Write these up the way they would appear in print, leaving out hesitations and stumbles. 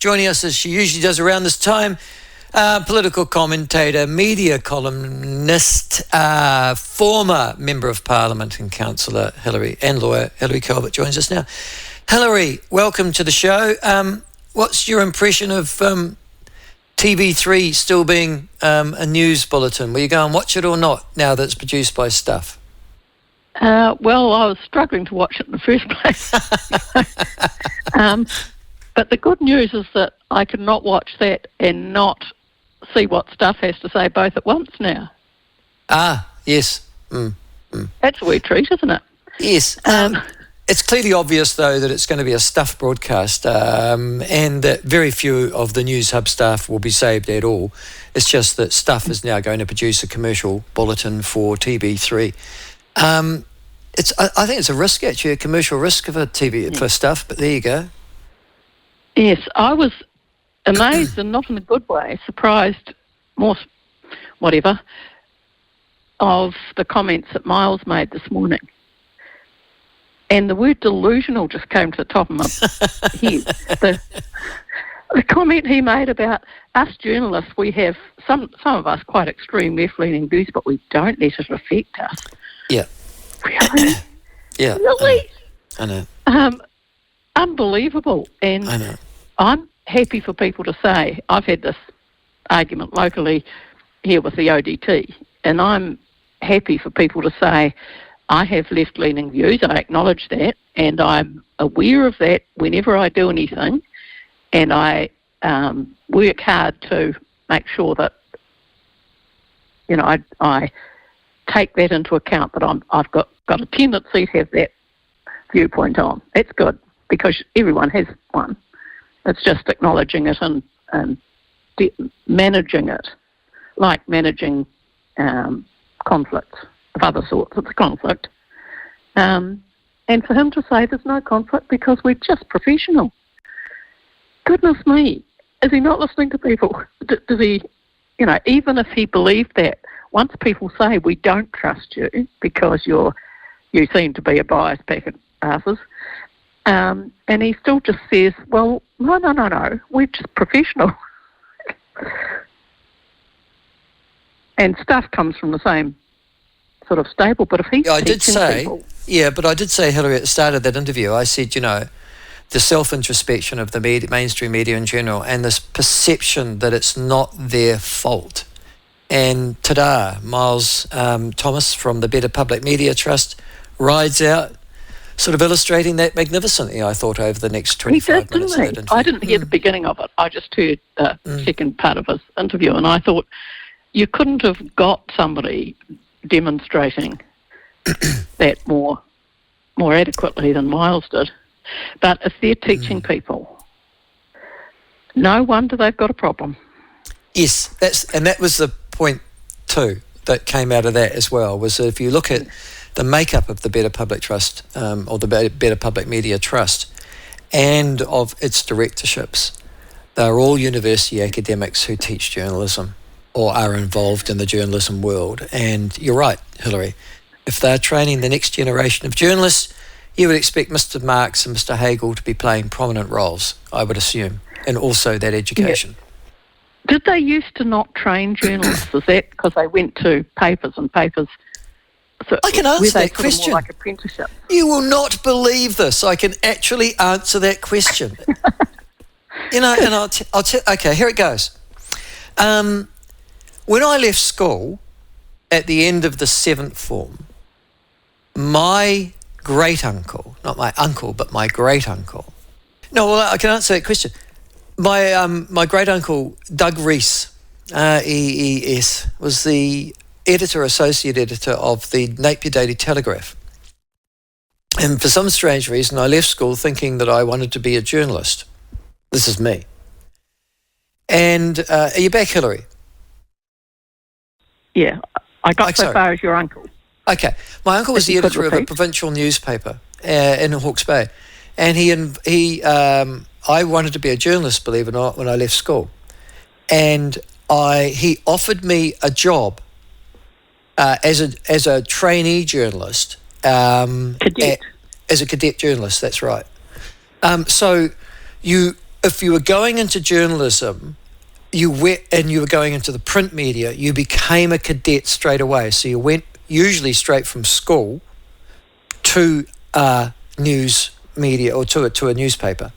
Joining us as she usually does around this time, political commentator, media columnist, former Member of Parliament and councillor and lawyer Hilary Calvert joins us now. Hilary, welcome to the show. What's your impression of TV3 still being a news bulletin? Will you go and watch it or not now that it's produced by Stuff? Well, I was struggling to watch it in the first place. But the good news is that I can not watch that and not see what Stuff has to say both at once now. Ah, yes. That's a weird treat, isn't it? Yes. It's clearly obvious, though, that it's going to be a Stuff broadcast and that very few of the News Hub staff will be saved at all. It's just that Stuff is now going to produce a commercial bulletin for TV3. I think it's a risk, actually, a commercial risk of for Stuff, but there you go. Yes, I was amazed and not in a good way, surprised, of the comments that Miles made this morning. And the word delusional just came to the top of my head. The comment he made about us journalists, we have some of us quite extreme left-leaning views, but we don't let it affect us. Yeah. Really? Yeah. Really? I know. Unbelievable. And I know. I'm happy for people to say, I've had this argument locally here with the ODT, and I'm happy for people to say, I have left-leaning views, I acknowledge that, and I'm aware of that whenever I do anything, and I work hard to make sure that, I take that into account, that I've got a tendency to have that viewpoint on. That's good, because everyone has one. It's just acknowledging it and managing it, like managing conflicts of other sorts. It's a conflict. And for him to say there's no conflict because we're just professional. Goodness me, is he not listening to people? Does he, even if he believed that, once people say we don't trust you because you seem to be a biased pack of asses, and he still just says, well, no, we're just professional. And Stuff comes from the same sort of stable, but if he's but I did say, Hilary, at the start of that interview, I said, the self-introspection of the mainstream media in general and this perception that it's not their fault. And ta-da, Miles Thomas from the Better Public Media Trust rides out, sort of illustrating that magnificently, I thought, over the next 25 minutes of that interview. I didn't hear the beginning of it. I just heard the second part of his interview, and I thought you couldn't have got somebody demonstrating that more adequately than Miles did. But if they're teaching people, no wonder they've got a problem. Yes, that was the point too that came out of that as well, was that if you look at the makeup of the Better Public Trust, or the Better Public Media Trust, and of its directorships, they're all university academics who teach journalism or are involved in the journalism world. And you're right, Hilary, if they're training the next generation of journalists, you would expect Mr. Marks and Mr. Hagel to be playing prominent roles, I would assume, and also that education. Yeah. Did they used to not train journalists? Is that because they went to papers and papers? So I can answer that question. question. More like apprenticeship. You will not believe this. I can actually answer that question. And I'll tell. Okay, here it goes. When I left school at the end of the 7th form, my great-uncle, not my uncle, but my great-uncle. No, well, I can answer that question. My great-uncle, Doug Rees, R-E-E-S, was the associate editor of the Napier Daily Telegraph. And for some strange reason, I left school thinking that I wanted to be a journalist. This is me. And are you back, Hilary? Yeah, I got so far as your uncle. Okay. My uncle was the editor of a provincial newspaper in Hawke's Bay. And I wanted to be a journalist, believe it or not, when I left school. And he offered me a job as a trainee journalist. Cadet. As a cadet journalist, that's right. So you if you were going into journalism, you were going into the print media, you became a cadet straight away. So you went usually straight from school to news media or to a newspaper.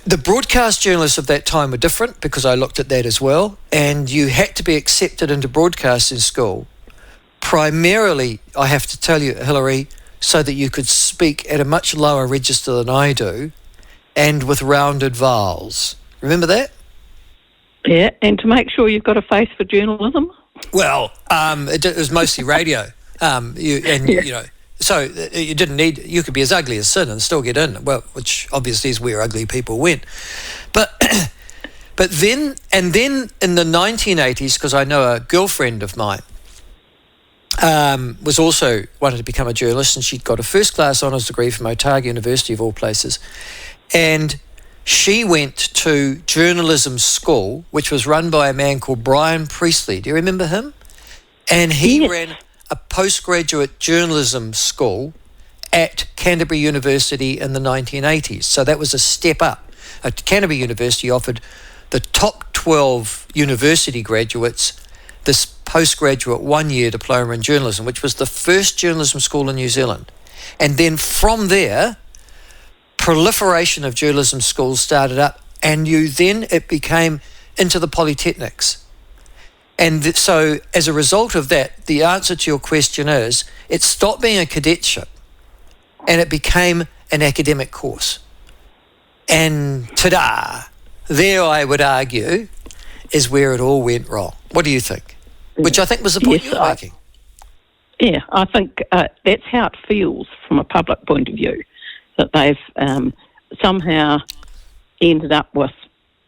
The broadcast journalists of that time were different because I looked at that as well, and you had to be accepted into broadcast in school. Primarily, I have to tell you, Hilary, so that you could speak at a much lower register than I do and with rounded vowels. Remember that? Yeah, and to make sure you've got a face for journalism. Well, it was mostly radio. So you didn't need, you could be as ugly as sin and still get in, well, which obviously is where ugly people went. But then in the 1980s, because I know a girlfriend of mine was also wanted to become a journalist, and she'd got a first class honours degree from Otago University of all places, and she went to journalism school, which was run by a man called Brian Priestley. Do you remember him? And he ran a postgraduate journalism school at Canterbury University in the 1980s. So that was a step up. At Canterbury University offered the top 12 university graduates this postgraduate one-year diploma in journalism, which was the first journalism school in New Zealand. And then from there, proliferation of journalism schools started up, and it became into the polytechnics. And so as a result of that, the answer to your question is it stopped being a cadetship and it became an academic course. And ta-da, there I would argue is where it all went wrong. What do you think? Which I think was the point you were making. Yeah, I think that's how it feels from a public point of view, that they've somehow ended up with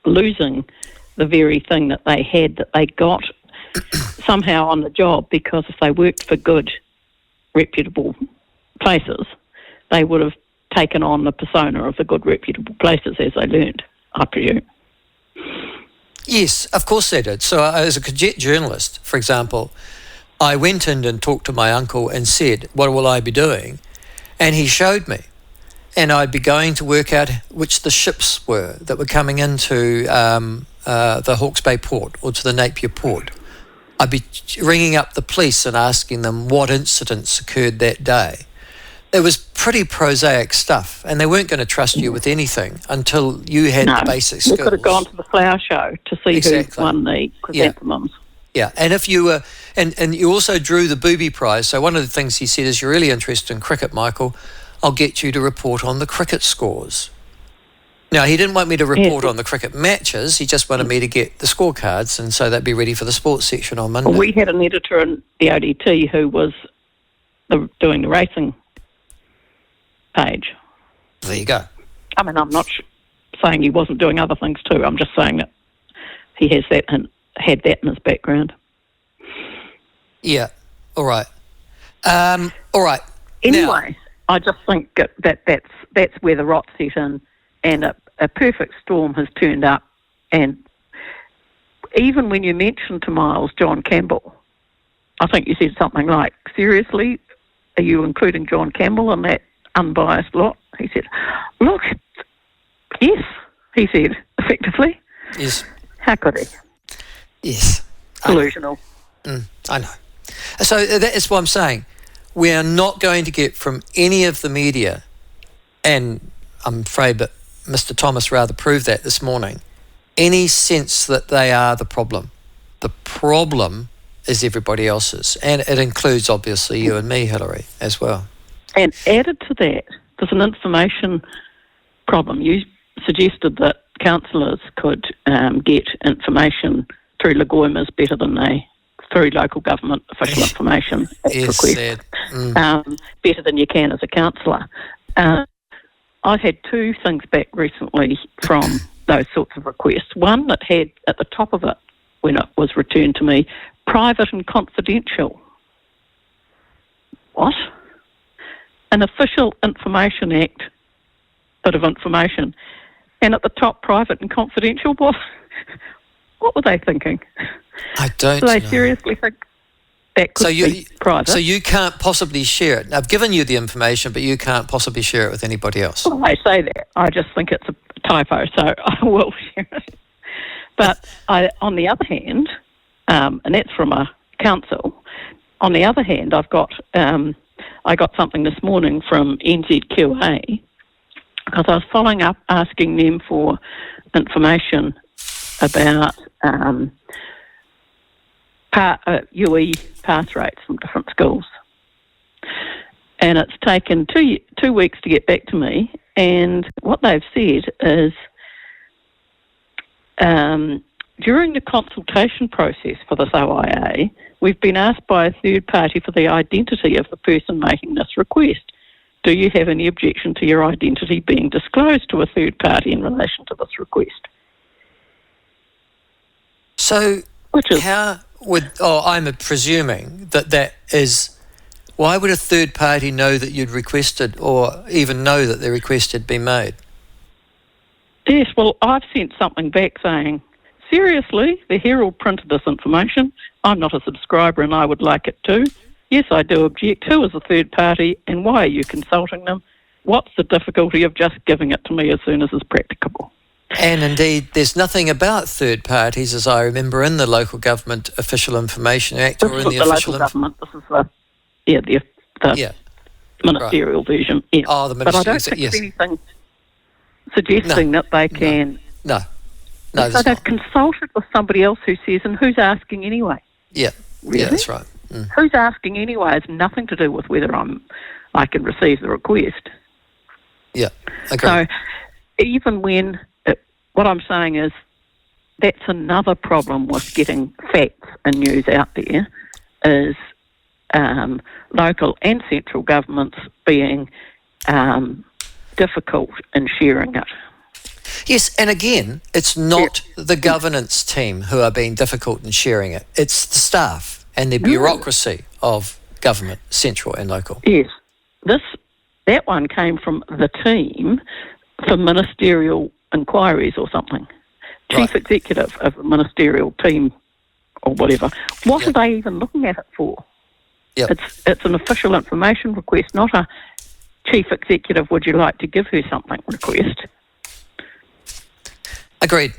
losing the very thing that they had, that they got somehow on the job, because if they worked for good, reputable places, they would have taken on the persona of the good, reputable places as they learned, I presume. Yes, of course they did. So as a cadet journalist, for example, I went in and talked to my uncle and said, what will I be doing? And he showed me. And I'd be going to work out which the ships were that were coming into the Hawke's Bay port or to the Napier port. I'd be ringing up the police and asking them what incidents occurred that day. It was pretty prosaic stuff, and they weren't going to trust you with anything until you had the basic skills. You could have gone to the flower show to see who won the chrysanthemums. Yeah, and if you were, and you also drew the Booby Prize. So one of the things he said is, you're really interested in cricket, Michael. I'll get you to report on the cricket scores. Now, he didn't want me to report on the cricket matches. He just wanted me to get the scorecards, and so they'd be ready for the sports section on Monday. Well, we had an editor in the ODT who was doing the racing page. There you go. I mean, I'm not saying he wasn't doing other things too. I'm just saying that he has that and had that in his background. Yeah. All right. All right. Anyway, I just think that's where the rot set in, and a perfect storm has turned up. And even when you mentioned to Miles John Campbell, I think you said something like, seriously, are you including John Campbell in that unbiased lot? He said, look, yes, he said, effectively. Yes. How could he? Yes. Delusional. I know. So that is what I'm saying. We are not going to get from any of the media, and I'm afraid that Mr. Thomas rather proved that this morning, any sense that they are the problem. The problem is everybody else's, and it includes obviously you and me, Hilary, as well. And added to that, there's an information problem. You suggested that councillors could get information through Lagoimas better than through local government official information request, better than you can as a councillor. I've had two things back recently from those sorts of requests. One that had at the top of it, when it was returned to me, private and confidential. What? An official Information Act bit of information. And at the top, private and confidential. What were they thinking? I don't know. Do they know. Seriously think that could be private? So you can't possibly share it. I've given you the information, but you can't possibly share it with anybody else. Well, I say that. I just think it's typo, so I will share it. But on the other hand, and that's from a council. On the other hand, I got something this morning from NZQA because I was following up asking them for information about UE pass rates from different schools. And it's taken two weeks to get back to me. And what they've said is during the consultation process for this OIA, we've been asked by a third party for the identity of the person making this request. Do you have any objection to your identity being disclosed to a third party in relation to this request? So I'm presuming that is, why would a third party know that you'd requested or even know that the request had been made? Yes, well, I've sent something back saying, seriously, the Herald printed this information. I'm not a subscriber and I would like it too. Yes, I do object. Who is the third party and why are you consulting them? What's the difficulty of just giving it to me as soon as is practicable? And indeed, there's nothing about third parties, as I remember, in the Local Government Official Information Act or in the official government. This is the ministerial version. Yeah. Oh, the ministerial. But I don't think there's anything suggesting that they can. No, so they've consulted with somebody else who says, and who's asking anyway? Yeah, really? Yeah, that's right. Who's asking anyway has nothing to do with whether I can receive the request. Yeah, agree. So even when what I'm saying is that's another problem with getting facts and news out there is local and central governments being difficult in sharing it. Yes, and again, it's not the governance team who are being difficult in sharing it. It's the staff and the bureaucracy of government, central and local. Yes. That one came from the team for ministerial inquiries or something. Chief executive of the ministerial team or whatever. What are they even looking at it for? Yep. It's an official information request, not a chief executive, would you like to give her something request. Agreed.